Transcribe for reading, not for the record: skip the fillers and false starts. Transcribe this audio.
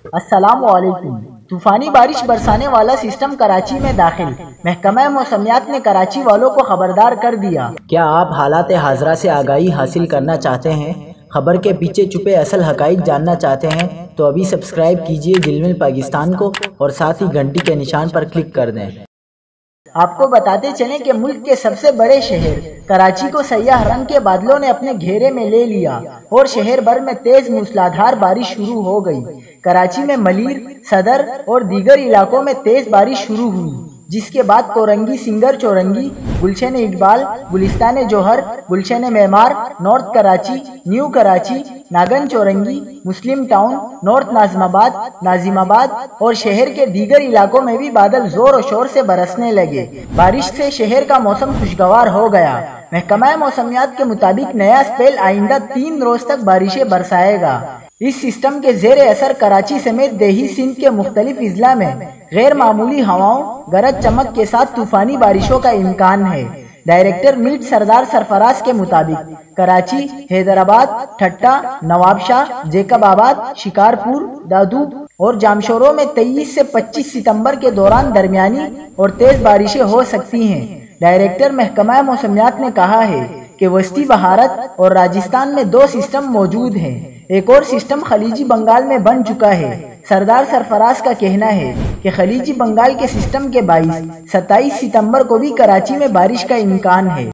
السلام علیکم۔ طوفانی بارش برسانے والا سسٹم کراچی میں داخل، محکمہ موسمیات نے کراچی والوں کو خبردار کر دیا۔ کیا آپ حالات حاضرہ سے آگاہی حاصل کرنا چاہتے ہیں؟ خبر کے پیچھے چھپے اصل حقائق جاننا چاہتے ہیں تو ابھی سبسکرائب کیجئے جلمل پاکستان کو اور ساتھ ہی گھنٹی کے نشان پر کلک کر دیں۔ آپ کو بتاتے چلیں کہ ملک کے سب سے بڑے شہر کراچی کو سیاہ رنگ کے بادلوں نے اپنے گھیرے میں لے لیا اور شہر بھر میں تیز موسلادھار بارش شروع ہو گئی۔ کراچی میں ملیر، صدر اور دیگر علاقوں میں تیز بارش شروع ہوئی، جس کے بعد کورنگی، سنگر چورنگی، گلشن اقبال، گلستان جوہر، گلشن معمار، نارتھ کراچی، نیو کراچی، ناگن چورنگی، مسلم ٹاؤن، نارتھ ناظم آباد اور شہر کے دیگر علاقوں میں بھی بادل زور و شور سے برسنے لگے۔ بارش سے شہر کا موسم خوشگوار ہو گیا۔ محکمہ موسمیات کے مطابق نیا اسپیل آئندہ 3 روز تک بارشیں برسائے گا۔ اس سسٹم کے زیر اثر کراچی سمیت دیہی سندھ کے مختلف اضلاع میں غیر معمولی ہواؤں، گرج چمک کے ساتھ طوفانی بارشوں کا امکان ہے۔ ڈائریکٹر میٹ سردار سرفراز کے مطابق کراچی، حیدرآباد، ٹھٹہ، نواب شاہ، جیکب آباد، شکارپور، دادو اور جامشورو میں 23 سے 25 ستمبر کے دوران درمیانی اور تیز بارشیں ہو سکتی ہیں۔ ڈائریکٹر محکمہ موسمیات نے کہا ہے کہ وسطی بھارت اور راجستھان میں 2 سسٹم موجود ہیں۔ ایک اور سسٹم خلیجی بنگال میں بن چکا ہے۔ سردار سرفراز کا کہنا ہے کہ خلیجی بنگال کے سسٹم کے باعث 27 ستمبر کو بھی کراچی میں بارش کا امکان ہے۔